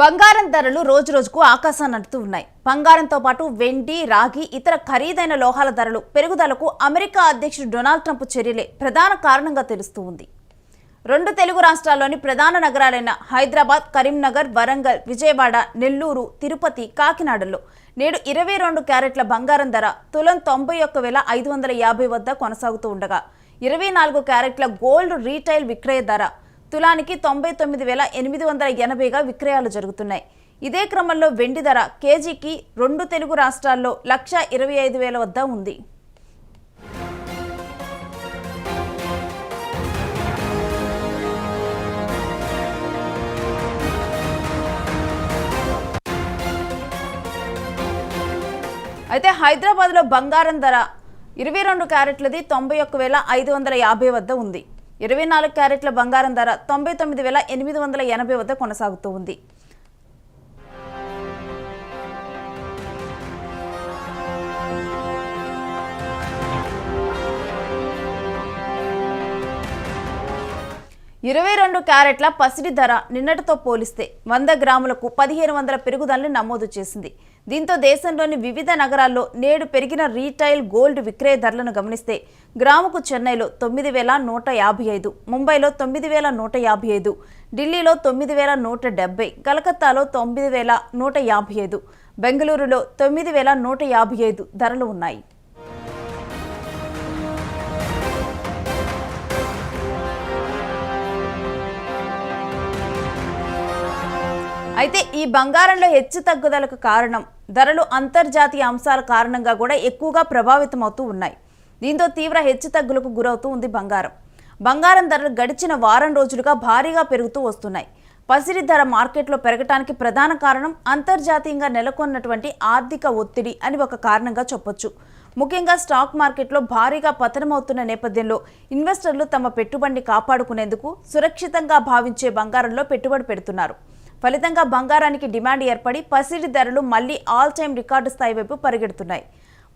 బంగారం ధరలు రోజురోజుకు ఆకాశాన్ని అంటుతూ ఉన్నాయి. బంగారంతో పాటు వెండి, రాగి, ఇతర ఖరీదైన లోహాల ధరలు పెరుగుదలకు అమెరికా అధ్యక్షుడు డొనాల్డ్ ట్రంప్ చర్యలే ప్రధాన కారణంగా తెలుస్తూ ఉంది. రెండు తెలుగు రాష్ట్రాల్లోని ప్రధాన నగరాలైన హైదరాబాద్, కరీంనగర్, వరంగల్, విజయవాడ, నెల్లూరు, తిరుపతి, కాకినాడలో నేడు 22 క్యారెట్ల బంగారం ధర తులం 91,550 వద్ద కొనసాగుతూ ఉండగా 24 క్యారెట్ల గోల్డ్ రీటైల్ విక్రయ ధర తులానికి 99,880గా విక్రయాలు జరుగుతున్నాయి. ఇదే క్రమంలో వెండి ధర కేజీకి రెండు తెలుగు రాష్ట్రాల్లో 1,25,000 వద్ద ఉంది. అయితే హైదరాబాద్లో బంగారం ధర 22 క్యారెట్లది 91,550 వద్ద ఉంది. 24 క్యారెట్ల బంగారం ధర 99,880 వద్ద కొనసాగుతూ ఉంది. ఇరవై 22 క్యారెట్ల పసిడి ధర నిన్నటితో పోలిస్తే 100 గ్రాములకు 1,500 పెరుగుదలను నమోదు చేసింది. దీంతో దేశంలోని వివిధ నగరాల్లో నేడు పెరిగిన రీటైల్ గోల్డ్ విక్రయ ధరలను గమనిస్తే గ్రాముకు చెన్నైలో 9,155, ముంబైలో 9,155, ఢిల్లీలో 9,170, కలకత్తాలో 9,155, బెంగళూరులో 9,155 ధరలు ఉన్నాయి. అయితే ఈ బంగారంలో హెచ్చు తగ్గుదలకు కారణం ధరలు అంతర్జాతీయ అంశాల కారణంగా కూడా ఎక్కువగా ప్రభావితమవుతూ ఉన్నాయి. దీంతో తీవ్ర హెచ్చు తగ్గులకు గురవుతూ ఉంది బంగారం ధరలు గడిచిన వారం రోజులుగా భారీగా పెరుగుతూ వస్తున్నాయి. పసిడి ధర మార్కెట్లో పెరగడానికి ప్రధాన కారణం అంతర్జాతీయంగా నెలకొన్నటువంటి ఆర్థిక ఒత్తిడి అని ఒక కారణంగా చెప్పొచ్చు. ముఖ్యంగా స్టాక్ మార్కెట్లో భారీగా పతనమవుతున్న నేపథ్యంలో ఇన్వెస్టర్లు తమ పెట్టుబడిని కాపాడుకునేందుకు సురక్షితంగా భావించే బంగారంలో పెట్టుబడి పెడుతున్నారు. ఫలితంగా బంగారానికి డిమాండ్ ఏర్పడి పసిడి ధరలు మళ్లీ ఆల్ టైమ్ రికార్డు స్థాయి వైపు పరిగెడుతున్నాయి.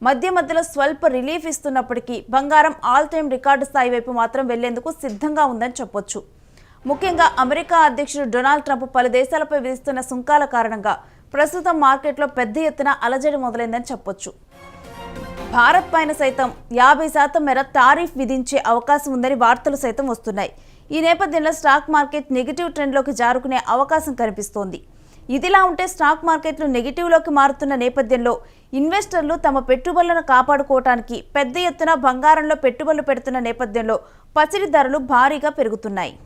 మధ్యలో స్వల్ప రిలీఫ్ ఇస్తున్నప్పటికీ బంగారం ఆల్ టైమ్ రికార్డు స్థాయి వైపు మాత్రం వెళ్లేందుకు సిద్ధంగా ఉందని చెప్పొచ్చు. ముఖ్యంగా అమెరికా అధ్యక్షుడు డొనాల్డ్ ట్రంప్ పలు దేశాలపై విధిస్తున్న సుంకాల కారణంగా ప్రస్తుతం మార్కెట్లో పెద్ద ఎత్తున అలజడి మొదలైందని చెప్పొచ్చు. భారత్ పైన సైతం 50% మేర టారిఫ్ విధించే అవకాశం ఉందని వార్తలు సైతం వస్తున్నాయి. ఈ నేపథ్యంలో స్టాక్ మార్కెట్ నెగిటివ్ ట్రెండ్లోకి జారుకునే అవకాశం కనిపిస్తోంది. ఇదిలా ఉంటే స్టాక్ మార్కెట్లు నెగిటివ్లోకి మారుతున్న నేపథ్యంలో ఇన్వెస్టర్లు తమ పెట్టుబడులను కాపాడుకోవడానికి పెద్ద ఎత్తున బంగారంలో పెట్టుబడులు పెడుతున్న నేపథ్యంలో పసిడి ధరలు భారీగా పెరుగుతున్నాయి.